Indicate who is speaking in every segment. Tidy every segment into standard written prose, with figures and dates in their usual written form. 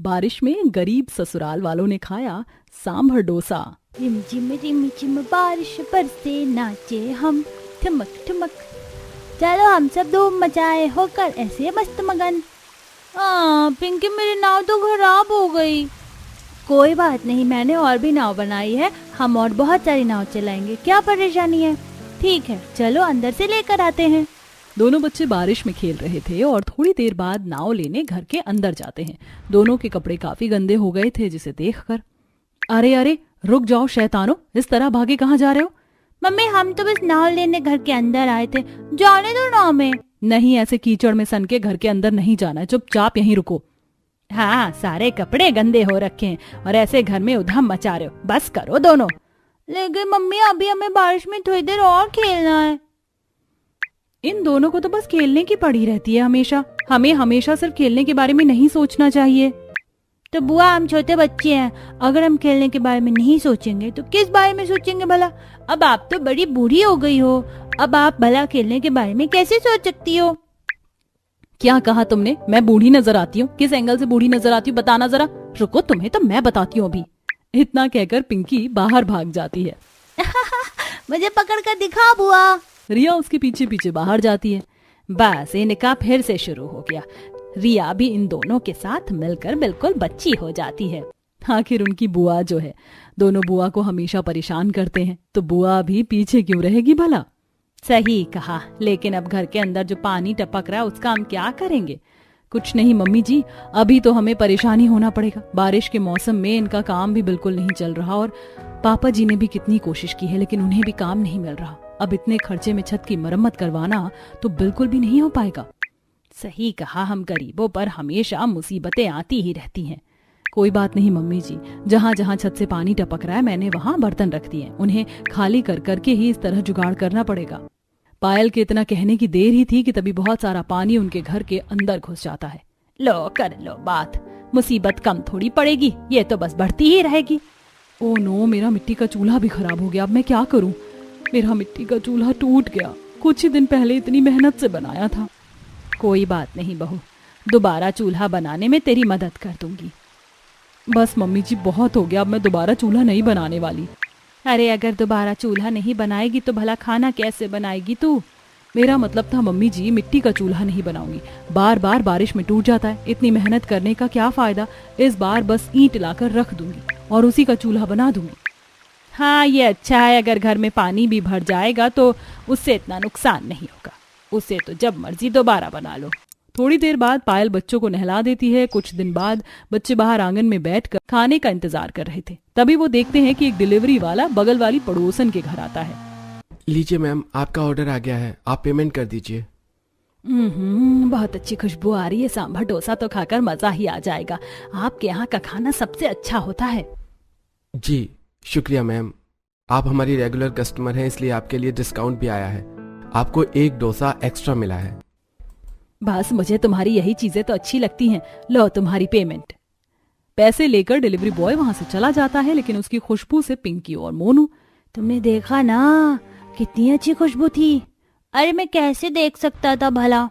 Speaker 1: बारिश में गरीब ससुराल वालों ने खाया सांभर डोसा।
Speaker 2: रिम झिम बारिश बरसे नाचे हम ठुमक ठुमक, चलो हम सब धूम मचाए होकर ऐसे मस्त मगन। पिंकी मेरी नाव तो खराब हो गई। कोई बात नहीं, मैंने और भी नाव बनाई है, हम और बहुत सारी नाव चलाएंगे, क्या परेशानी है। ठीक है चलो अंदर से लेकर आते हैं।
Speaker 1: दोनों बच्चे बारिश में खेल रहे थे और थोड़ी देर बाद नाव लेने घर के अंदर जाते हैं। दोनों के कपड़े काफी गंदे हो गए थे जिसे देखकर। अरे अरे रुक जाओ शैतानो, इस तरह भागे कहाँ जा रहे हो?
Speaker 2: मम्मी हम तो बस नाव लेने घर के अंदर आए थे, जाने दो नाव में।
Speaker 1: नहीं, ऐसे कीचड़ में सन के घर के अंदर नहीं जाना है, चुपचाप यहीं रुको।
Speaker 2: हाँ सारे कपड़े गंदे हो रखे हैं और ऐसे घर में उधम मचा रहे हो, बस करो दोनों। लेकिन मम्मी अभी हमें बारिश में थोड़ी देर और खेलना है।
Speaker 1: इन दोनों को तो बस खेलने की पड़ी रहती है हमेशा। हमें हमेशा सिर्फ खेलने के बारे में नहीं सोचना चाहिए।
Speaker 2: तो बुआ हम छोटे बच्चे हैं, अगर हम खेलने के बारे में नहीं सोचेंगे तो किस बारे में सोचेंगे भला? अब आप तो बड़ी बूढ़ी हो गई हो, अब आप भला खेलने के बारे में कैसे सोच सकती हो?
Speaker 1: क्या कहा तुमने? मैं बूढ़ी नजर आती हूँ? किस एंगल से बूढ़ी नजर आती हूँ बताना जरा। रुको, तुम्हें तो मैं बताती हूँ अभी। इतना कहकर पिंकी बाहर भाग जाती है।
Speaker 2: मुझे पकड़ कर दिखा बुआ।
Speaker 1: रिया उसके पीछे पीछे बाहर जाती है। बस इनका फिर से शुरू हो गया। रिया भी इन दोनों के साथ मिलकर बिल्कुल बच्ची हो जाती है। आखिर उनकी बुआ जो है, दोनों बुआ को हमेशा परेशान करते हैं, तो बुआ भी पीछे क्यों रहेगी भला? सही कहा, लेकिन अब घर के अंदर जो पानी टपक रहा है उसका हम क्या करेंगे? कुछ नहीं मम्मी जी, अभी तो हमें परेशानी होना पड़ेगा। बारिश के मौसम में इनका काम भी बिल्कुल नहीं चल रहा और पापा जी ने भी कितनी कोशिश की है लेकिन उन्हें भी काम नहीं मिल रहा। अब इतने खर्चे में छत की मरम्मत करवाना तो बिल्कुल भी नहीं हो पाएगा। सही कहा, हम गरीबों पर हमेशा मुसीबतें आती ही रहती हैं। कोई बात नहीं मम्मी जी, जहाँ जहाँ छत से पानी टपक रहा है मैंने वहाँ बर्तन रख दिए, उन्हें खाली कर करके ही इस तरह जुगाड़ करना पड़ेगा। पायल के इतना कहने की देर ही थी कि तभी बहुत सारा पानी उनके घर के अंदर घुस जाता है। लो कर लो बात, मुसीबत कम थोड़ी पड़ेगी, ये तो बस बढ़ती ही रहेगी। ओ नो, मेरा मिट्टी का चूल्हा भी खराब हो गया, अब मैं क्या करूं? मेरा मिट्टी का चूल्हा टूट गया, कुछ ही दिन पहले इतनी मेहनत से बनाया था। कोई बात नहीं बहू, दोबारा चूल्हा बनाने में तेरी मदद कर दूंगी। बस मम्मी जी बहुत हो गया, अब मैं दोबारा चूल्हा नहीं बनाने वाली। अरे अगर दोबारा चूल्हा नहीं बनाएगी तो भला खाना कैसे बनाएगी तू? मेरा मतलब था मम्मी जी, मिट्टी का चूल्हा नहीं बनाऊंगी। बार बार बारिश में टूट जाता है, इतनी मेहनत करने का क्या फायदा? इस बार बस ईंट लाकर रख दूंगी और उसी का चूल्हा बना दूंगी। हाँ ये अच्छा है, अगर घर में पानी भी भर जाएगा तो उससे इतना नुकसान नहीं होगा, उसे तो जब मर्जी दोबारा बना लो। थोड़ी देर बाद पायल बच्चों को नहला देती है। कुछ दिन बाद बच्चे बाहर आंगन में बैठकर खाने का इंतजार कर रहे थे। तभी वो देखते हैं कि एक डिलीवरी वाला बगल वाली पड़ोसन के घर आता है।
Speaker 3: लीजिए मैम, आपका ऑर्डर आ गया है, आप पेमेंट कर दीजिए।
Speaker 1: बहुत अच्छी खुशबू आ रही है, सांभर डोसा तो खाकर मजा ही आ जाएगा। आपके यहाँ का खाना सबसे अच्छा होता है।
Speaker 3: जी शुक्रिया मैम, आप हमारी रेगुलर कस्टमर हैं इसलिए आपके लिए डिस्काउंट भी आया है, आपको एक डोसा एक्स्ट्रा मिला है।
Speaker 1: बस मुझे तुम्हारी यही चीजें तो अच्छी लगती हैं। लो तुम्हारी पेमेंट। पैसे लेकर डिलीवरी बॉय वहां से चला जाता है, लेकिन उसकी खुशबू से पिंकी और मोनू,
Speaker 2: तुमने देखा ना कितनी अच्छी खुशबू थी। अरे मैं कैसे देख सकता था भला?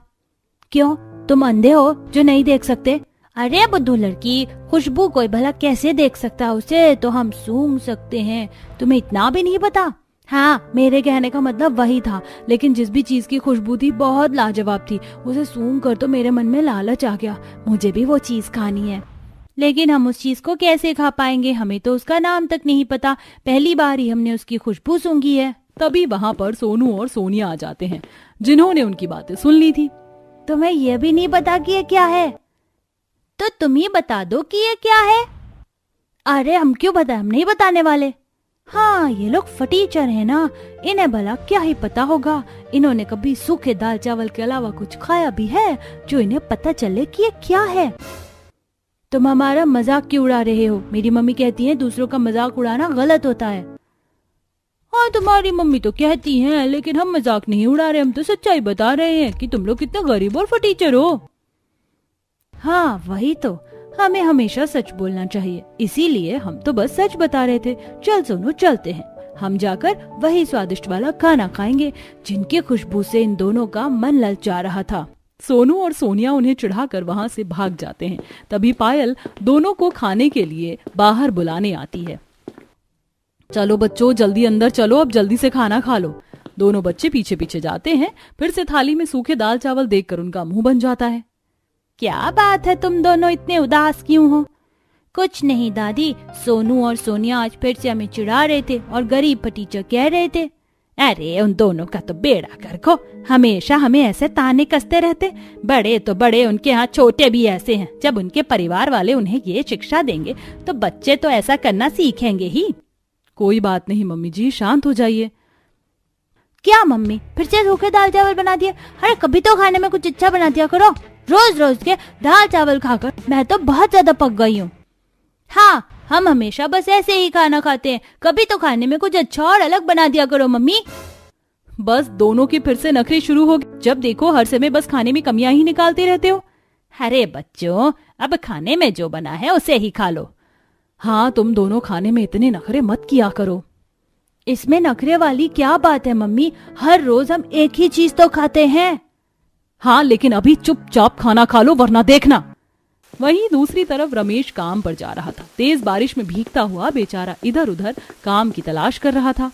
Speaker 2: क्यों तुम अंधे हो जो नहीं देख सकते? अरे बुद्धू लड़की, खुशबू कोई भला कैसे देख सकता? उसे तो हम सूंघ सकते हैं, तुम्हें इतना भी नहीं पता? हाँ मेरे कहने का मतलब वही था, लेकिन जिस भी चीज की खुशबू थी बहुत लाजवाब थी, उसे सूंघ कर तो मेरे मन में लालच आ गया, मुझे भी वो चीज खानी है। लेकिन हम उस चीज को कैसे खा पाएंगे? हमें तो उसका नाम तक नहीं पता, पहली बार ही हमने उसकी खुशबू सूंघी है।
Speaker 1: तभी वहाँ पर सोनू और सोनिया आ जाते हैं, जिन्होंने उनकी बातें सुन ली थी।
Speaker 2: तुम्हें यह भी नहीं पता कि ये क्या है? तो तुम ही बता दो कि ये क्या है। अरे हम क्यों बताएं, हम नहीं बताने वाले। हाँ ये लोग फटीचर है ना, इन्हें भला क्या ही पता होगा। इन्होंने कभी सूखे दाल चावल के अलावा कुछ खाया भी है जो इन्हें पता चले कि ये क्या है? तुम हमारा मजाक क्यों उड़ा रहे हो? मेरी मम्मी कहती है दूसरों का मजाक उड़ाना गलत होता है। हाँ तुम्हारी मम्मी तो कहती हैं, लेकिन हम मजाक नहीं उड़ा रहे, हम तो सच्चाई बता रहे हैं कि तुम लोग कितने गरीब और फटीचर हो। हाँ वही तो, हमें हमेशा सच बोलना चाहिए, इसीलिए हम तो बस सच बता रहे थे। चल सोनू चलते हैं, हम जाकर वही स्वादिष्ट वाला खाना खाएंगे जिनकी खुशबू से इन दोनों का मन ललचा रहा था।
Speaker 1: सोनू और सोनिया उन्हें चिढ़ाकर वहां से भाग जाते हैं। तभी पायल दोनों को खाने के लिए बाहर बुलाने आती है। चलो बच्चों, जल्दी अंदर चलो, अब जल्दी से खाना खा लो। दोनों बच्चे पीछे पीछे जाते हैं। फिर से थाली में सूखे दाल चावल देखकर उनका मुंह बन जाता है।
Speaker 2: क्या बात है, तुम दोनों इतने उदास क्यों हो? कुछ नहीं दादी, सोनू और सोनिया आज फिर से हमें चिढ़ा रहे थे और गरीब भतीजा कह रहे थे। अरे उन दोनों का तो बेड़ा गर्क, हमेशा हमें ऐसे ताने कसते रहते। बड़े तो बड़े, उनके यहाँ छोटे भी ऐसे हैं। जब उनके परिवार वाले उन्हें ये शिक्षा देंगे तो बच्चे तो ऐसा करना सीखेंगे ही।
Speaker 1: कोई बात नहीं मम्मी जी, शांत हो जाइए।
Speaker 2: क्या मम्मी, फिर से सूखे दाल चावल बना दिए? अरे कभी तो खाने में कुछ अच्छा बना दिया करो। रोज रोज के दाल चावल खाकर मैं तो बहुत ज्यादा पक गई हूँ। हाँ, हम हमेशा बस ऐसे ही खाना खाते हैं, कभी तो खाने में कुछ अच्छा और अलग बना दिया करो मम्मी।
Speaker 1: बस दोनों के फिर से नखरे शुरू हो गए। जब देखो हर समय बस खाने में कमियां ही निकालते रहते हो।
Speaker 2: अरे बच्चों, अब खाने में जो बना है उसे ही खा लो।
Speaker 1: हाँ, तुम दोनों खाने में इतने नखरे मत किया करो।
Speaker 2: इसमें नखरे वाली क्या बात है मम्मी, हर रोज हम एक ही चीज तो खाते हैं।
Speaker 1: हाँ, लेकिन अभी चुपचाप खाना खा लो वरना देखना। वहीं दूसरी तरफ रमेश काम पर जा रहा था। तेज बारिश में भीगता हुआ बेचारा इधर उधर काम की तलाश कर रहा था।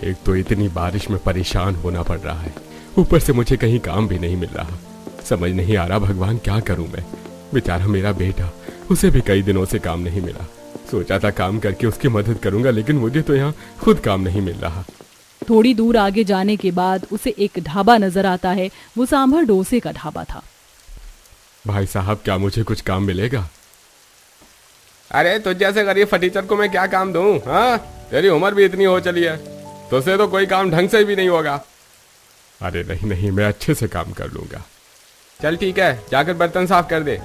Speaker 3: एक तो इतनी बारिश में परेशान होना पड़ रहा है, ऊपर से मुझे कहीं काम भी नहीं मिल रहा। समझ नहीं आ रहा भगवान क्या करूं मैं। बेचारा मेरा बेटा, उसे भी कई दिनों से काम नहीं मिला। सोचा था काम करके उसकी मदद करूंगा, लेकिन मुझे तो यहाँ खुद काम नहीं मिल रहा।
Speaker 1: थोड़ी दूर आगे जाने के बाद उसे एक ढाबा नजर आता है। वो सांभर डोसे का ढाबा था।
Speaker 3: भाई साहब, क्या मुझे कुछ काम मिलेगा? अरे तुझ जैसे गरीब फटीचर को मैं क्या काम दूं? हाँ, तेरी उम्र भी इतनी हो चली है, तुझसे तो कोई काम ढंग से भी नहीं होगा। अरे नहीं नहीं, मैं अच्छे से काम कर लूंगा। चल ठीक है, जाकर बर्तन साफ कर दे।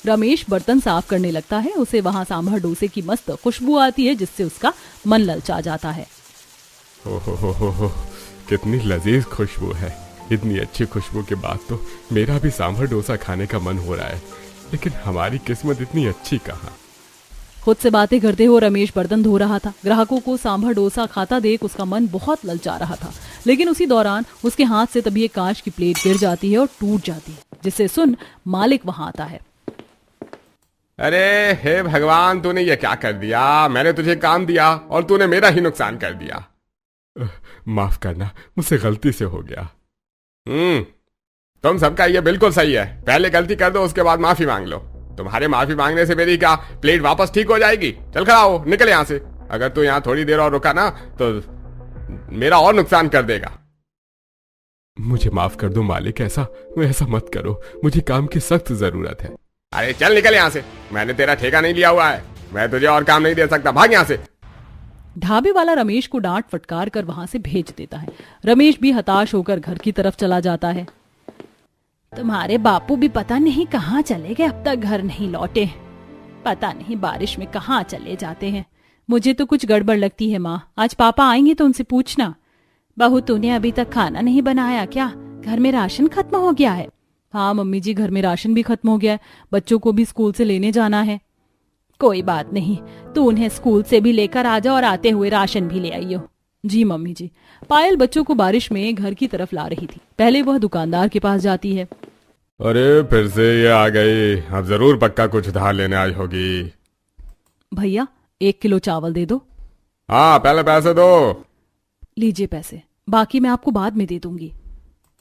Speaker 1: रमेश बर्तन साफ करने लगता है। उसे वहां सांभर डोसे की मस्त खुशबू आती है, जिससे उसका मन ललचा जाता है।
Speaker 3: हो, कितनी लजीज खुशबू है। इतनी अच्छी खुशबू के बाद तो मेरा भी सांभर डोसा खाने का मन हो रहा है, लेकिन हमारी किस्मत इतनी अच्छी कहाँ।
Speaker 1: खुद से बातें करते हुए रमेश बर्तन धो रहा था। ग्राहकों को सांभर डोसा खाता देख उसका मन बहुत ललचा रहा था, लेकिन उसी दौरान उसके हाथ से तभी एक कांच की प्लेट गिर जाती है और टूट जाती है, जिसे सुन मालिक वहां आता है।
Speaker 3: अरे हे भगवान, तूने ये क्या कर दिया? मैंने तुझे काम दिया और तूने मेरा ही नुकसान कर दिया। माफ करना, मुझसे गलती से हो गया। तुम सबका ये बिल्कुल सही है। पहले गलती कर दो, उसके बाद माफी मांग लो। तुम्हारे माफी मांगने से मेरी क्या प्लेट वापस ठीक हो जाएगी? चल खड़ा हो, निकल यहाँ से। अगर तू यहाँ थोड़ी देर और रुका ना तो मेरा और नुकसान कर देगा। मुझे माफ कर दो मालिक, ऐसा मत करो। मुझे काम की सख्त जरूरत है। अरे चल निकल यहाँ से, मैंने तेरा ठेका नहीं लिया हुआ है। मैं तुझे और काम नहीं दे सकता, भाग यहाँ से।
Speaker 1: ढाबे वाला रमेश को डांट फटकार कर वहां से भेज देता है। रमेश भी हताश होकर घर की तरफ चला जाता है।
Speaker 2: तुम्हारे बापू भी पता नहीं कहाँ चले गए, अब तक घर नहीं लौटे। पता नहीं बारिश में कहाँ चले जाते हैं।
Speaker 1: मुझे तो कुछ गड़बड़ लगती है माँ। आज पापा आएंगे तो उनसे पूछना।
Speaker 2: बहू, तूने अभी तक खाना नहीं बनाया क्या? घर में राशन खत्म हो गया है?
Speaker 1: हाँ मम्मी जी, घर में राशन भी खत्म हो गया है। बच्चों को भी स्कूल से लेने जाना है।
Speaker 2: कोई बात नहीं, तू उन्हें स्कूल से भी लेकर आ जा और आते हुए राशन भी ले आइयो।
Speaker 1: जी मम्मी जी। पायल बच्चों को बारिश में घर की तरफ ला रही थी। पहले वह दुकानदार के पास जाती है।
Speaker 3: अरे फिर से ये आ गई, अब जरूर पक्का कुछ उधार लेने आई होगी।
Speaker 1: भैया 1 किलो चावल दे दो।
Speaker 3: हाँ, पहले पैसे दो।
Speaker 1: लीजिए पैसे, बाकी मैं आपको बाद में दे दूंगी।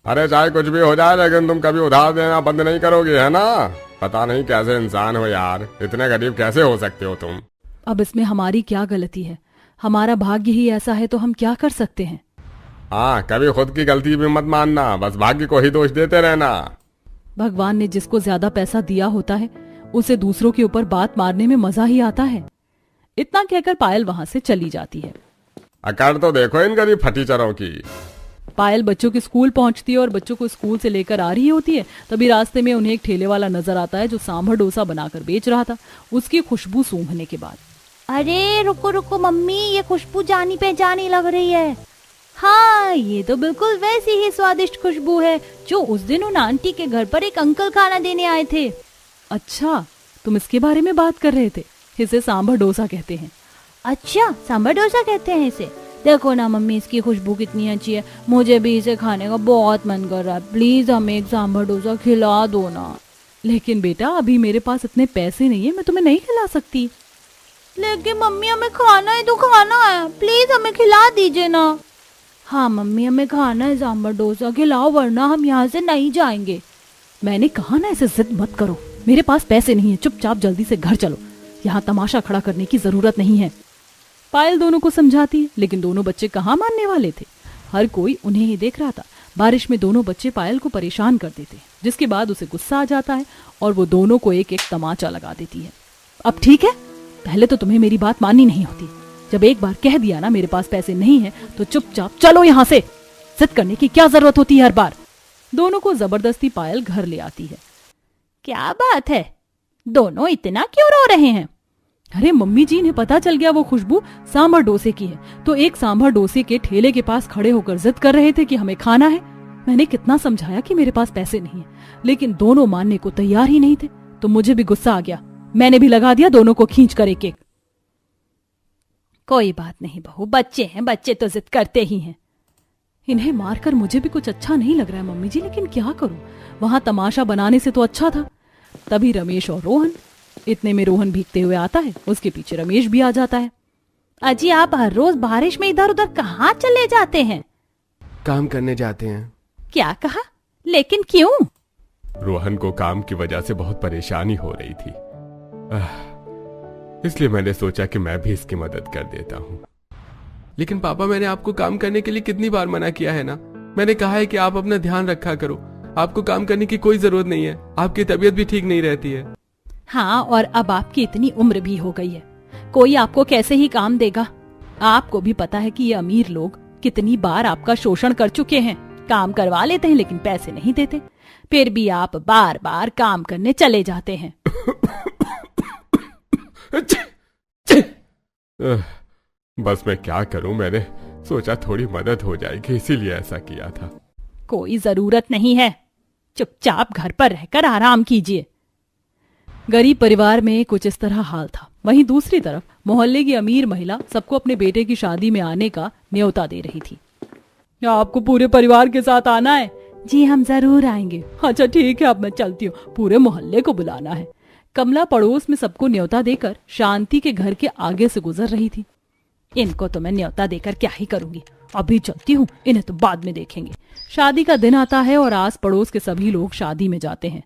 Speaker 3: अरे चाहे कुछ भी हो जाए, लेकिन तुम कभी उधार देना बंद नहीं करोगे, है ना? पता नहीं कैसे इंसान हो यार, इतने गरीब कैसे हो सकते हो तुम?
Speaker 1: अब इसमें हमारी क्या गलती है? हमारा भाग्य ही ऐसा है तो हम क्या कर सकते हैं?
Speaker 3: हाँ, कभी खुद की गलती भी मत मानना, बस भाग्य को ही दोष देते रहना।
Speaker 1: भगवान ने जिसको ज्यादा पैसा दिया होता है उसे दूसरों के ऊपर बात मारने में मजा ही आता है। इतना कहकर पायल वहां से चली जाती है।
Speaker 3: अकड़ तो देखो इन गरीब फटीचरों की।
Speaker 1: पायल बच्चों के स्कूल पहुंचती है और बच्चों को स्कूल से लेकर आ रही होती है। तभी रास्ते में उन्हें एक ठेले वाला नजर आता है जो सांभर डोसा बनाकर बेच रहा था। उसकी खुशबू सूंघने के बाद,
Speaker 2: अरे रुको रुको मम्मी, ये खुशबू जानी पहचानी लग रही है। हाँ, ये तो बिल्कुल वैसी ही स्वादिष्ट खुशबू है जो उस दिन उन आंटी के घर पर एक अंकल खाना देने आए थे।
Speaker 1: अच्छा, तुम इसके बारे में बात कर रहे थे। इसे सांभर डोसा कहते हैं।
Speaker 2: अच्छा, सांभर डोसा कहते हैं इसे? देखो ना मम्मी, इसकी खुशबू कितनी अच्छी है, मुझे भी इसे खाने का बहुत मन कर रहा है, प्लीज हमें एक सांभर डोसा खिला दो ना।
Speaker 1: लेकिन बेटा अभी मेरे पास इतने पैसे नहीं है, मैं तुम्हें नहीं खिला सकती।
Speaker 2: लेकिन मम्मी हमें खाना है तो खाना है, प्लीज हमें खिला दीजिए ना। हाँ मम्मी, हमें खाना है सांभर डोसा, खिलाओ वरना हम यहाँ से नहीं जाएंगे।
Speaker 1: मैंने कहा ना ऐसे जिद मत करो, मेरे पास पैसे नहीं है, चुपचाप जल्दी से घर चलो, यहाँ तमाशा खड़ा करने की जरूरत नहीं है। पायल दोनों को समझाती है, लेकिन दोनों बच्चे कहाँ मानने वाले थे। हर कोई उन्हें ही देख रहा था। बारिश में दोनों बच्चे पायल को परेशान कर देते, जिसके बाद उसे गुस्सा आ जाता है और वो दोनों को एक एक तमाचा लगा देती है। अब ठीक है, पहले तो तुम्हें मेरी बात माननी नहीं होती। जब एक बार कह दिया ना मेरे पास पैसे नहीं है तो चुपचाप चलो यहाँ से, जिद करने की क्या जरूरत होती है हर बार। दोनों को जबरदस्ती पायल घर ले आती है।
Speaker 2: क्या बात है, दोनों इतना क्यों रो रहे हैं?
Speaker 1: अरे मम्मी जी, इन्हें पता चल गया वो खुशबू सांभर डोसे की है, तो एक सांभर डोसे के ठेले के पास खड़े होकर जिद कर रहे थे कि हमें खाना है। मैंने कितना समझाया कि मेरे पास पैसे नहीं है, लेकिन दोनों मानने को तैयार ही नहीं थे। तो मुझे भी गुस्सा आ गया, मैंने भी लगा दिया दोनों को खींच कर एक एक।
Speaker 2: कोई बात नहीं बहू, बच्चे हैं, बच्चे तो जिद करते ही हैं।
Speaker 1: इन्हें मारकर मुझे भी कुछ अच्छा नहीं लग रहा है मम्मी जी, लेकिन क्या करूं, वहां तमाशा बनाने से तो अच्छा था। तभी रमेश और रोहन, इतने में रोहन भीगते हुए आता है, उसके पीछे रमेश भी आ जाता है।
Speaker 2: अजी आप हर रोज बारिश में इधर उधर कहाँ चले जाते हैं?
Speaker 3: काम करने जाते हैं।
Speaker 2: क्या कहा, लेकिन क्यों?
Speaker 3: रोहन को काम की वजह से बहुत परेशानी हो रही थी, इसलिए मैंने सोचा कि मैं भी इसकी मदद कर देता हूँ। लेकिन पापा, मैंने आपको काम करने के लिए कितनी बार मना किया है ना। मैंने कहा है कि आप अपना ध्यान रखा करो, आपको काम करने की कोई जरूरत नहीं है, आपकी तबीयत भी ठीक नहीं रहती है।
Speaker 1: हाँ, और अब आपकी इतनी उम्र भी हो गई है, कोई आपको कैसे ही काम देगा। आपको भी पता है कि ये अमीर लोग कितनी बार आपका शोषण कर चुके हैं, काम करवा लेते हैं लेकिन पैसे नहीं देते, फिर भी आप बार बार काम करने चले जाते हैं।
Speaker 3: बस मैं क्या करूं, मैंने सोचा थोड़ी मदद हो जाएगी, इसीलिए ऐसा किया था।
Speaker 1: कोई जरूरत नहीं है, चुपचाप घर पर रहकर आराम कीजिए। गरीब परिवार में कुछ इस तरह हाल था। वहीं दूसरी तरफ मोहल्ले की अमीर महिला सबको अपने बेटे की शादी में आने का न्योता दे रही थी। आपको पूरे परिवार के साथ आना है?
Speaker 2: जी हम जरूर आएंगे।
Speaker 1: अच्छा ठीक है, अब मैं चलती हूँ, पूरे मोहल्ले को बुलाना है। कमला पड़ोस में सबको न्योता देकर शांति के घर के आगे से गुजर रही थी। इनको तो मैं न्योता देकर क्या ही करूंगी, अभी चलती हूँ, इन्हें तो बाद में देखेंगे। शादी का दिन आता है और आस पड़ोस के सभी लोग शादी में जाते हैं।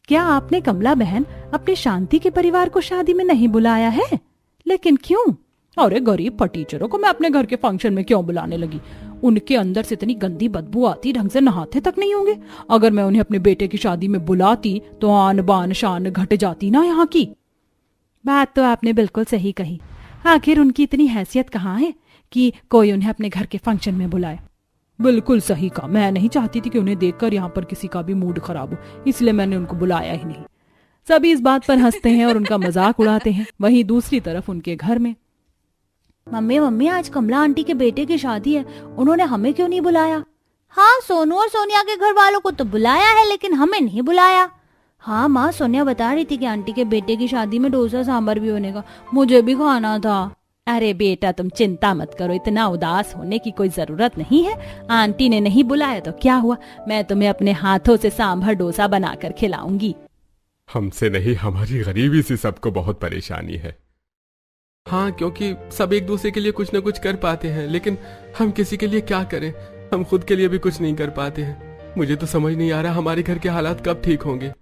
Speaker 1: क्या आपने कमला बहन अपने शांति के परिवार को शादी में नहीं बुलाया है? लेकिन क्यों? अरे गरीब फटीचरों को मैं अपने घर के फंक्शन में क्यों बुलाने लगी? उनके अंदर से इतनी गंदी बदबू आती, ढंग से नहाते तक नहीं होंगे। अगर मैं उन्हें अपने बेटे की शादी में बुलाती तो आन बान शान घट जाती ना यहाँ की।
Speaker 2: बात तो आपने बिल्कुल सही कही, आखिर उनकी इतनी हैसियत कहाँ है कि कोई उन्हें अपने घर के फंक्शन में बुलाए।
Speaker 1: बिल्कुल सही कहा, मैं नहीं चाहती थी कि उन्हें देखकर यहाँ पर किसी का भी मूड खराब हो, इसलिए मैंने उनको बुलाया ही नहीं। सभी इस बात पर हंसते हैं और उनका मजाक उड़ाते हैं। वहीं दूसरी तरफ उनके घर में,
Speaker 2: मम्मी मम्मी आज कमला आंटी के बेटे की शादी है, उन्होंने हमें क्यों नहीं बुलाया? हाँ, सोनू और सोनिया के घर वालों को तो बुलाया है लेकिन हमें नहीं बुलाया। हाँ माँ, सोनिया बता रही थी कि आंटी के बेटे की शादी में डोसा सांभर भी होने का, मुझे भी खाना था।
Speaker 1: अरे बेटा तुम चिंता मत करो, इतना उदास होने की कोई जरूरत नहीं है। आंटी ने नहीं बुलाया तो क्या हुआ, मैं तुम्हें अपने हाथों से सांभर डोसा बनाकर खिलाऊंगी।
Speaker 3: हमसे नहीं, हमारी गरीबी से सबको बहुत परेशानी है। हाँ, क्योंकि सब एक दूसरे के लिए कुछ न कुछ कर पाते हैं, लेकिन हम किसी के लिए क्या करें, हम खुद के लिए भी कुछ नहीं कर पाते हैं। मुझे तो समझ नहीं आ रहा हमारे घर के हालात कब ठीक होंगे।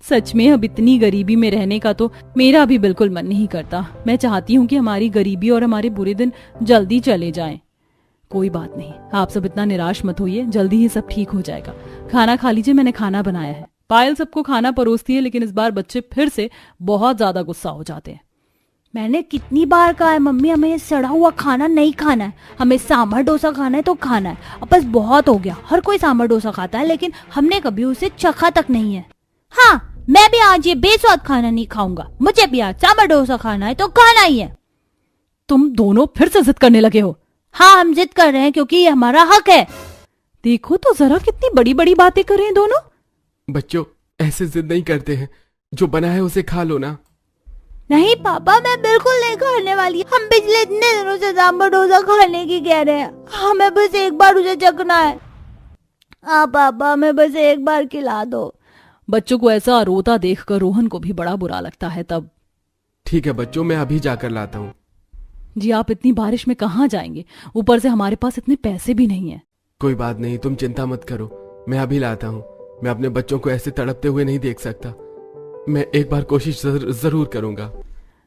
Speaker 1: सच में अब इतनी गरीबी में रहने का तो मेरा भी बिल्कुल मन नहीं करता। मैं चाहती हूँ कि हमारी गरीबी और हमारे बुरे दिन जल्दी चले जाएं। कोई बात नहीं, आप सब इतना निराश मत होइए, जल्दी ही सब ठीक हो जाएगा। खाना खा लीजिए, मैंने खाना बनाया है। पायल सबको खाना परोसती है, लेकिन इस बार बच्चे फिर से बहुत ज्यादा गुस्सा हो जाते हैं।
Speaker 2: मैंने कितनी बार कहा है मम्मी, हमें सड़ा हुआ खाना नहीं खाना है, हमें सांभर डोसा खाना है तो खाना है। अब बस बहुत हो गया, हर कोई सांभर डोसा खाता है लेकिन हमने कभी उसे चखा तक नहीं है। हाँ, मैं भी आज ये बेस्वाद खाना नहीं खाऊंगा, मुझे भी आज सांभर डोसा खाना है तो खाना ही है।
Speaker 1: तुम दोनों फिर से जिद करने लगे हो।
Speaker 2: हाँ, हम जिद कर रहे हैं क्योंकि ये हमारा हक है।
Speaker 1: देखो तो जरा कितनी बड़ी बड़ी बातें कर रहे हैं दोनों।
Speaker 3: बच्चों, ऐसे जिद नहीं करते हैं, जो बना है उसे खा लो ना।
Speaker 2: नहीं पापा, मैं बिल्कुल नहीं खाने वाली। हम पिछले इतने दिनों से सांभर डोसा खाने की कह रहे हैं। हमें बस एक बार उसे चखना है। हाँ पापा, हमें बस एक बार खिला दो।
Speaker 1: बच्चों को ऐसा रोता देखकर रोहन को भी बड़ा बुरा लगता है। तब
Speaker 3: ठीक है बच्चों, मैं अभी जाकर लाता हूँ।
Speaker 1: जी आप इतनी बारिश में कहाँ जाएंगे? ऊपर से हमारे पास इतने पैसे भी नहीं है।
Speaker 3: कोई बात नहीं, तुम चिंता मत करो, मैं अभी लाता हूँ। मैं अपने बच्चों को ऐसे तड़पते हुए नहीं देख सकता। मैं एक बार कोशिश जरूर करूंगा।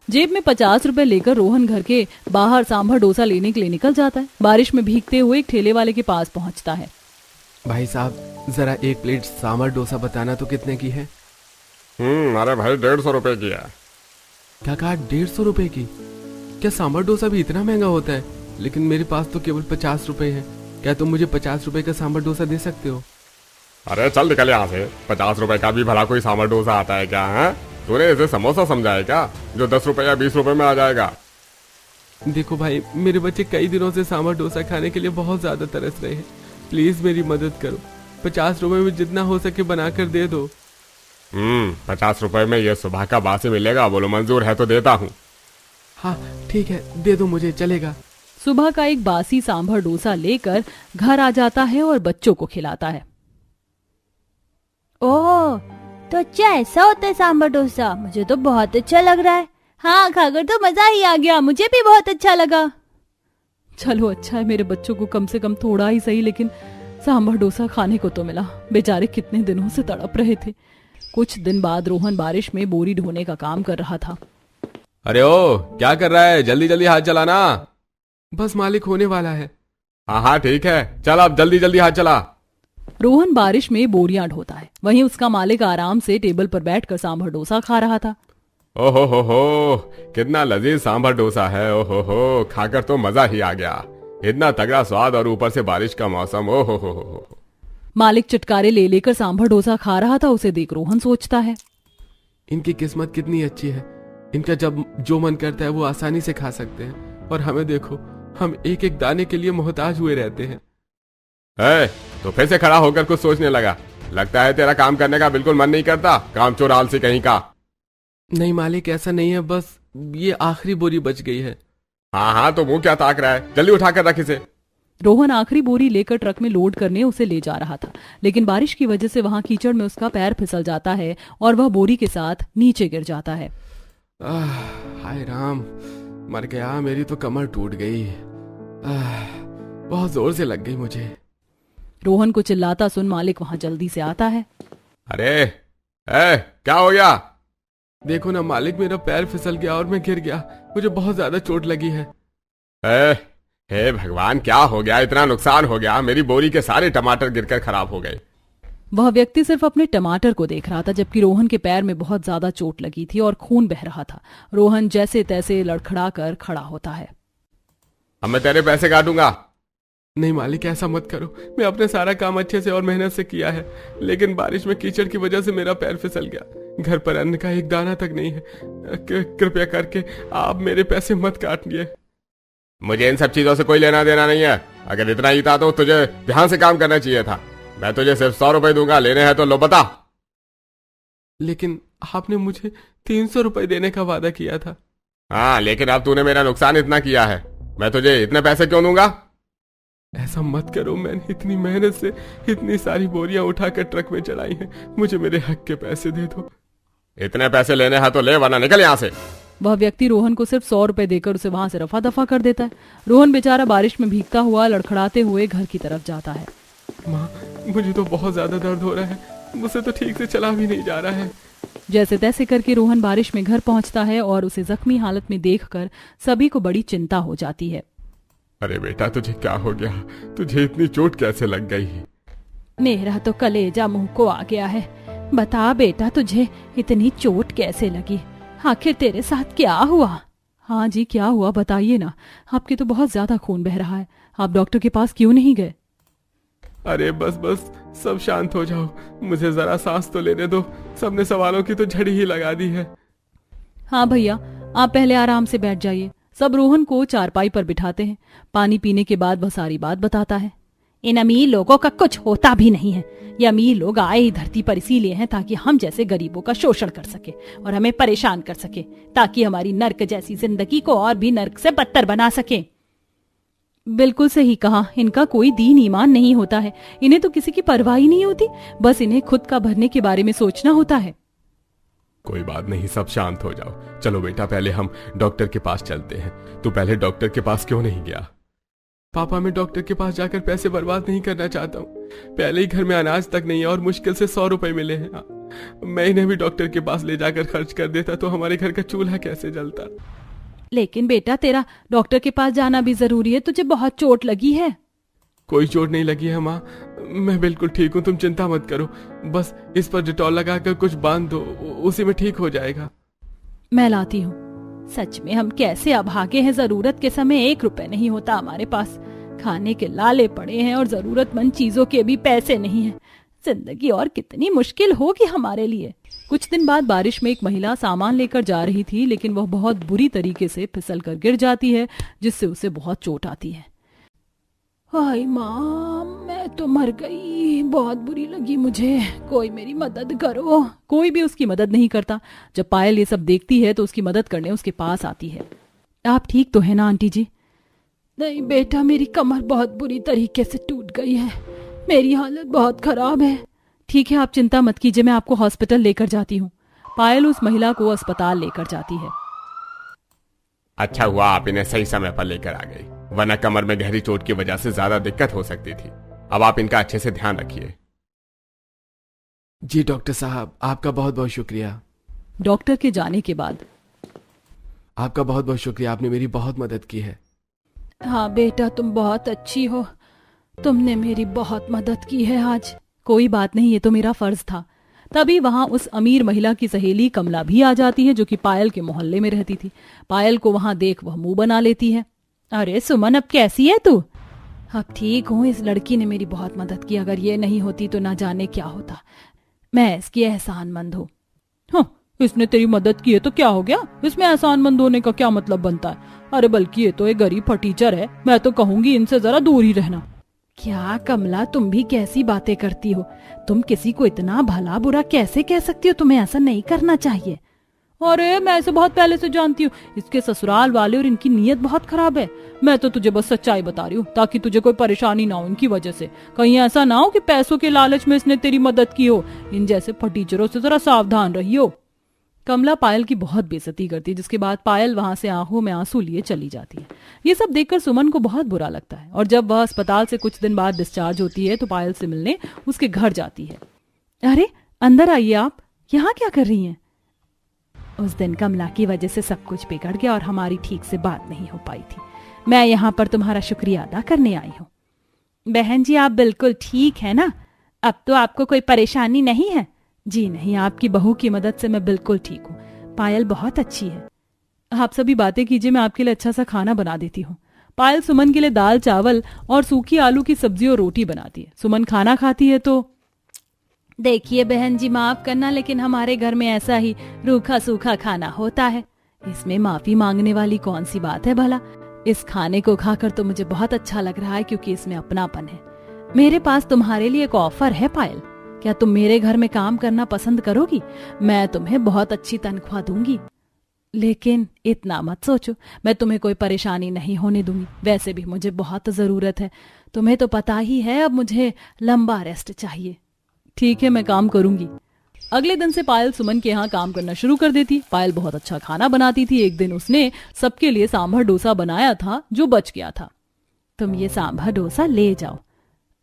Speaker 1: जेब में 50 रुपए लेकर रोहन घर के बाहर सांभर डोसा लेने के लिए निकल जाता है। बारिश में भीगते हुए एक ठेले वाले के पास पहुंचता है।
Speaker 3: भाई साहब, जरा एक प्लेट सांभर डोसा बताना तो कितने की है? अरे भाई 150 रुपए की है। क्या कहा, 150 रुपए की? क्या सांभर डोसा भी इतना महंगा होता है? लेकिन मेरे पास तो केवल 50 रुपए है। क्या तुम मुझे 50 रुपए का सांभर डोसा दे सकते हो? अरे चल निकल यहाँ से। 50 रुपए का भी भला कोई सांभर डोसा आता है क्या? है तूने इसे समोसा समझा है क्या, जो 10 रुपए या 20 रुपए में आ जाएगा? देखो भाई, मेरे बच्चे कई दिनों से सांभर डोसा खाने के लिए बहुत ज्यादा तरस रहे हैं। प्लीज मेरी मदद करो। 50 रुपए में जितना हो सके बनाकर दे दो। 50 रुपए में ये सुबह का बासी मिलेगा? बोलो मंजूर है तो देता हूँ। हाँ ठीक है, दे दो मुझे, चलेगा।
Speaker 1: सुबह का एक बासी सांभर डोसा लेकर घर आ जाता है और बच्चों को खिलाता है।
Speaker 2: ओह, तो अच्छा ऐसा होता है सांभर डोसा। मुझे तो बहुत अच्छा लग रहा है। हाँ, खाकर तो मजा ही आ गया। मुझे भी बहुत अच्छा लगा।
Speaker 1: चलो अच्छा है, मेरे बच्चों को कम से कम थोड़ा ही सही लेकिन सांभर डोसा खाने को तो मिला। बेचारे कितने दिनों से तड़प रहे थे। कुछ दिन बाद रोहन बारिश में बोरी ढोने का काम कर रहा था।
Speaker 3: अरे ओ, क्या कर रहा है? जल्दी जल्दी हाथ चलाना। बस मालिक होने वाला है। हाँ हाँ ठीक है, चल अब जल्दी जल्दी हाथ चला।
Speaker 1: रोहन बारिश में बोरियां ढोता है। वहीं उसका मालिक आराम से टेबल पर बैठकर सांभर डोसा खा रहा था।
Speaker 3: ओहो हो, कितना लजीज सांभर डोसा है। ओहो हो, खाकर तो मजा ही आ गया। इतना तगड़ा स्वाद और ऊपर से बारिश का मौसम। ओहो हो।
Speaker 1: मालिक चटकारे ले लेकर सांभर डोसा खा रहा था। उसे देख रोहन सोचता है,
Speaker 3: इनकी किस्मत कितनी अच्छी है। इनका जब जो मन करता है वो आसानी से खा सकते हैं, और हमें देखो, हम एक एक दाने के लिए मोहताज हुए रहते हैं। तो फिर से खड़ा होकर कुछ सोचने लगा। लगता है तेरा काम करने का बिल्कुल मन नहीं करता, कामचोर आलसी कहीं का। नहीं मालिक, ऐसा नहीं है, बस ये आखिरी बोरी बच गई है। हाँ हाँ, तो मुंह क्या ताक रहा है? जल्दी उठाकर रख इसे।
Speaker 1: रोहन आखिरी बोरी लेकर ट्रक में लोड करने उसे ले जा रहा था, लेकिन बारिश की वजह से वहां कीचड़ में उसका पैर फिसल जाता है और वह बोरी के साथ नीचे गिर जाता है।
Speaker 3: हाय राम, मर गया। मेरी तो कमर टूट गई। बहुत जोर से लग गई मुझे।
Speaker 1: रोहन को चिल्लाता सुन मालिक वहां जल्दी से आता है।
Speaker 3: अरे क्या हो गया? देखो ना मालिक, मेरा पैर फिसल गया और मैं गिर गया। मुझे बहुत ज्यादा चोट लगी है। हे भगवान, क्या हो गया? इतना नुकसान हो गया? मेरी बोरी के सारे टमाटर गिरकर खराब हो गए।
Speaker 1: वह व्यक्ति सिर्फ अपने टमाटर को देख रहा था, जबकि रोहन के पैर में बहुत ज्यादा चोट लगी थी और खून बह रहा था। रोहन जैसे तैसे लड़खड़ा कर खड़ा होता है।
Speaker 3: अब मैं तेरे पैसे काटूंगा। नहीं मालिक, ऐसा मत करो। मैं अपने सारा काम अच्छे से और मेहनत से किया है, लेकिन बारिश में कीचड़ की वजह से मेरा पैर फिसल गया। घर पर अन्न का एक दाना तक नहीं है। कृपया करके आप मेरे पैसे मत काटिए। मुझे इन सब चीजों से कोई लेना देना नहीं है। अगर इतना ही था तो तुझे ध्यान से काम करना चाहिए था। मैं तुझे सिर्फ 100 रुपए दूंगा। लेने हैं तो लो, बता। लेकिन आपने मुझे 300 रुपए देने का वादा किया था। हाँ, लेकिन अब तूने मेरा नुकसान इतना किया है, मैं तुझे इतने पैसे क्यों दूंगा? ऐसा मत करो। मैंने इतनी मेहनत से इतनी सारी बोरियां उठाकर ट्रक में चढ़ाई हैं। मुझे मेरे हक के पैसे दे दो। इतने पैसे लेने हैं तो ले, वरना निकल यहाँ से।
Speaker 1: वह व्यक्ति रोहन को सिर्फ 100 रुपए देकर उसे वहां से रफा दफा कर देता है। रोहन बेचारा बारिश में भीगता हुआ लड़खड़ाते हुए घर की तरफ जाता है।
Speaker 3: माँ, मुझे तो बहुत ज्यादा दर्द हो रहा है। मुझसे तो ठीक से चला भी नहीं जा रहा है।
Speaker 1: जैसे तैसे करके रोहन बारिश में घर पहुंचता है और उसे जख्मी हालत में देखकर सभी को बड़ी चिंता हो जाती है।
Speaker 3: अरे बेटा, तुझे क्या हो गया? तुझे इतनी चोट कैसे लग गई?
Speaker 1: मेरा तो कलेजा मुंह को आ गया है। बता बेटा, तुझे इतनी चोट कैसे लगी? आखिर तेरे साथ क्या हुआ? हाँ जी, क्या हुआ बताइए ना। आपके तो बहुत ज्यादा खून बह रहा है। आप डॉक्टर के पास क्यों नहीं गए?
Speaker 3: अरे बस सब शांत हो जाओ। मुझे जरा सांस तो लेने दो। सबने सवालों की तो झड़ी ही लगा दी है।
Speaker 1: हाँ भैया, आप पहले आराम से बैठ जाइए। सब रोहन को चारपाई पर बिठाते हैं। पानी पीने के बाद वह सारी बात बताता है। इन अमीर लोगों का कुछ होता भी नहीं है। ये अमीर लोग आए ही धरती पर इसीलिए हैं ताकि हम जैसे गरीबों का शोषण कर सके और हमें परेशान कर सके, ताकि हमारी नर्क जैसी जिंदगी को और भी नर्क से बदतर बना सके। बिल्कुल सही कहा, इनका कोई दीन ईमान नहीं होता है। इन्हें तो किसी की परवाह ही नहीं होती, बस इन्हें खुद का भरने के बारे में सोचना होता है।
Speaker 3: कोई बात नहीं, सब शांत हो जाओ। चलो बेटा, पहले हम डॉक्टर के पास चलते हैं। तू पहले डॉक्टर के पास क्यों नहीं गया? पापा, मैं डॉक्टर के पास जाकर पैसे बर्बाद नहीं करना चाहता हूँ। पहले ही घर में अनाज तक नहीं है और मुश्किल से 100 रुपए मिले हैं। मैं इन्हें भी डॉक्टर के पास ले जाकर खर्च कर देता तो हमारे घर का चूल्हा कैसे जलता।
Speaker 1: लेकिन बेटा, तेरा डॉक्टर के पास जाना भी जरूरी है, तुझे बहुत चोट लगी है।
Speaker 3: कोई चोट नहीं लगी है माँ, मैं बिल्कुल ठीक हूँ, तुम चिंता मत करो। बस इस पर डिटॉल लगाकर कुछ बांध दो, उसी में ठीक हो जाएगा।
Speaker 1: मैं लाती हूँ। सच में हम कैसे अभागे हैं, जरूरत के समय 1 रुपए नहीं होता हमारे पास। खाने के लाले पड़े हैं और जरूरतमंद चीजों के भी पैसे नहीं हैं। जिंदगी और कितनी मुश्किल होगी हमारे लिए। कुछ दिन बाद बारिश में एक महिला सामान लेकर जा रही थी, लेकिन वह बहुत बुरी तरीके से फिसल कर गिर जाती है, जिससे उसे बहुत चोट आती है। हाय माँ, मैं तो मर गई, बहुत बुरी लगी मुझे, कोई मेरी मदद करो। कोई भी उसकी मदद नहीं करता। जब पायल ये सब देखती है तो उसकी मदद करने उसके पास आती है। आप ठीक तो है ना आंटी जी? नहीं बेटा, मेरी कमर बहुत बुरी तरीके से टूट गई है, मेरी हालत बहुत खराब है। ठीक है, आप चिंता मत कीजिए, मैं आपको हॉस्पिटल लेकर जाती हूँ। पायल उस महिला को अस्पताल लेकर जाती है।
Speaker 3: अच्छा हुआ आप इन्हें सही समय पर लेकर आ गई, वरना कमर में गहरी चोट की वजह से ज्यादा दिक्कत हो सकती थी। अब आप इनका अच्छे से ध्यान रखिए।
Speaker 4: जी डॉक्टर साहब, आपका बहुत बहुत शुक्रिया।
Speaker 1: डॉक्टर के जाने के बाद
Speaker 4: आपका बहुत बहुत शुक्रिया, आपने मेरी बहुत मदद की है।
Speaker 1: हाँ बेटा, तुम बहुत अच्छी हो, तुमने मेरी बहुत मदद की है आज। कोई बात नहीं, ये तो मेरा फर्ज था। तभी वहां उस अमीर महिला की सहेली कमला भी आ जाती है, जो कि पायल के मोहल्ले में रहती थी। पायल को वहां देख वह मुंह बना लेती है। अरे सुमन, अब कैसी है तू? अब ठीक हूँ, इस लड़की ने मेरी बहुत मदद की, अगर ये नहीं होती तो ना जाने क्या होता। मैं इसकी एहसानमंद हूँ। हाँ, इसने तेरी मदद की है तो क्या हो गया, इसमें एहसानमंद होने का क्या मतलब बनता है? अरे बल्कि ये तो एक गरीब फटीचर है, मैं तो कहूंगी इनसे जरा दूर ही रहना। क्या कमला, तुम भी कैसी बातें करती हो? तुम किसी को इतना भला बुरा कैसे कह सकती हो? तुम्हें ऐसा नहीं करना चाहिए। अरे मैं इसे बहुत पहले से जानती हूँ, इसके ससुराल वाले और इनकी नीयत बहुत खराब है। मैं तो तुझे बस सच्चाई बता रही हूँ ताकि तुझे कोई परेशानी ना हो इनकी वजह से। कहीं ऐसा ना हो कि पैसों के लालच में इसने तेरी मदद की हो। इन जैसे फटीचरों से जरा सावधान रहियो। कमला पायल की बहुत बेइज्जती करती है, जिसके बाद पायल वहां से आंखों में आंसू लिए चली जाती है। ये सब देखकर सुमन को बहुत बुरा लगता है और जब वह अस्पताल से कुछ दिन बाद डिस्चार्ज होती है तो पायल से मिलने उसके घर जाती है। अरे अंदर आइए, आप यहाँ क्या कर रही हैं? उस दिन कमला की वजह से सब कुछ बिगड़ गया और हमारी ठीक से बात नहीं हो पाई थी। मैं यहाँ पर तुम्हारा शुक्रिया अदा करने आई हूँ। बहन जी, आप बिल्कुल ठीक है ना? अब तो आपको कोई परेशानी नहीं है? जी नहीं, आपकी बहू की मदद से मैं बिल्कुल ठीक हूँ। पायल बहुत अच्छी है। आप सभी बातें कीजिए, मैं आपके लिए अच्छा सा खाना बना देती हूँ। पायल सुमन के लिए दाल चावल और सूखी आलू की सब्जी और रोटी बनाती है। सुमन खाना खाती है तो देखिए बहन जी, माफ करना, लेकिन हमारे घर में ऐसा ही रूखा सूखा खाना होता है। इसमें माफी मांगने वाली कौन सी बात है भला? इस खाने को खाकर तो मुझे बहुत अच्छा लग रहा है क्योंकि इसमें अपनापन है। मेरे पास तुम्हारे लिए एक ऑफर है पायल, क्या तुम मेरे घर में काम करना पसंद करोगी? मैं तुम्हें बहुत अच्छी तनख्वाह दूंगी। लेकिन इतना मत सोचो, मैं तुम्हें कोई परेशानी नहीं होने दूंगी। वैसे भी मुझे बहुत जरूरत है, तुम्हें तो पता ही है, अब मुझे लंबा रेस्ट चाहिए। ठीक है, मैं काम करूंगी। अगले दिन से पायल सुमन के यहाँ काम करना शुरू कर देती। पायल बहुत अच्छा खाना बनाती थी। एक दिन उसने सबके लिए सांभर डोसा बनाया था जो बच गया था। तुम ये सांभर डोसा ले जाओ।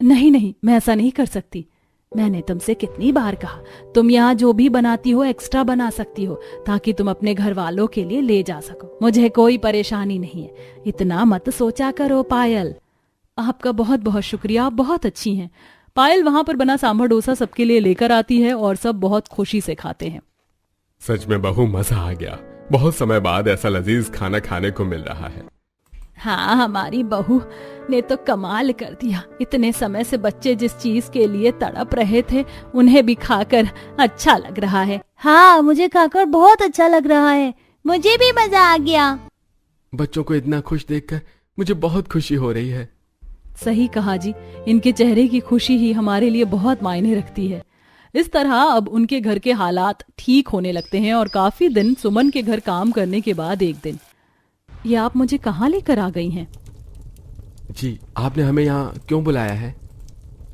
Speaker 1: नहीं नहीं, मैं ऐसा नहीं कर सकती। मैंने तुमसे कितनी बार कहा, तुम यहाँ जो भी बनाती हो एक्स्ट्रा बना सकती हो ताकि तुम अपने घर वालों के लिए ले जा सको। मुझे कोई परेशानी नहीं है, इतना मत सोचा करो पायल। आपका बहुत बहुत शुक्रिया, आप बहुत अच्छी हैं। पायल वहां पर बना सांभर डोसा सबके लिए लेकर आती है और सब बहुत खुशी से खाते हैं।
Speaker 3: सच में बहू, मजा आ गया। बहुत समय बाद ऐसा लजीज खाना खाने को मिल रहा है।
Speaker 1: हाँ, हमारी बहू ने तो कमाल कर दिया। इतने समय से बच्चे जिस चीज के लिए तड़प रहे थे उन्हें भी खाकर अच्छा लग रहा है।
Speaker 2: हाँ, मुझे खाकर बहुत अच्छा लग रहा है, मुझे भी मजा आ गया।
Speaker 4: बच्चों को इतना खुश देखकर मुझे बहुत खुशी हो रही है।
Speaker 1: सही कहा जी, इनके चेहरे की खुशी ही हमारे लिए बहुत मायने रखती है। इस तरह अब उनके घर के हालात ठीक होने लगते हैं और काफी दिन सुमन के घर काम करने के बाद एक दिन, ये आप मुझे कहाँ लेकर आ गई हैं?
Speaker 4: जी, आपने हमें यहाँ क्यों बुलाया है?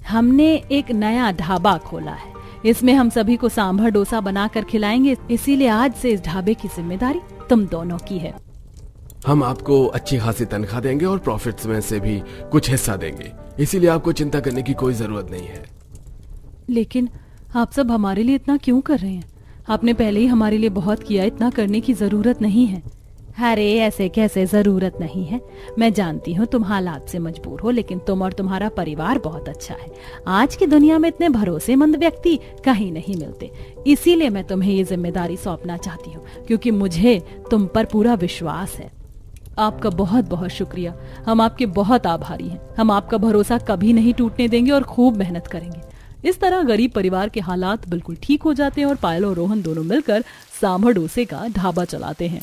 Speaker 1: हमने एक नया ढाबा खोला है, इसमें हम सभी को सांभर डोसा बनाकर खिलाएंगे, इसीलिए आज से इस ढाबे की जिम्मेदारी तुम दोनों की है।
Speaker 4: हम आपको अच्छी खासी तनख्वाह देंगे और प्रॉफिट्स में से भी कुछ हिस्सा देंगे, इसीलिए आपको चिंता करने की कोई जरूरत नहीं है।
Speaker 1: लेकिन आप सब हमारे लिए इतना क्यों कर रहे हैं? आपने पहले ही हमारे लिए बहुत किया, इतना करने की जरूरत नहीं है। अरे ऐसे कैसे जरूरत नहीं है, मैं जानती हूँ तुम हालात से मजबूर हो, लेकिन तुम और तुम्हारा परिवार बहुत अच्छा है। आज की दुनिया में इतने भरोसेमंद व्यक्ति कहीं नहीं मिलते, इसीलिए मैं तुम्हें ये जिम्मेदारी सौंपना चाहती हूँ, क्योंकि मुझे तुम पर पूरा विश्वास है। आपका बहुत बहुत शुक्रिया, हम आपके बहुत आभारी हैं। हम आपका भरोसा कभी नहीं टूटने देंगे और खूब मेहनत करेंगे। इस तरह गरीब परिवार के हालात बिल्कुल ठीक हो जाते हैं और पायल और रोहन दोनों मिलकर सांभर डोसे का ढाबा चलाते हैं।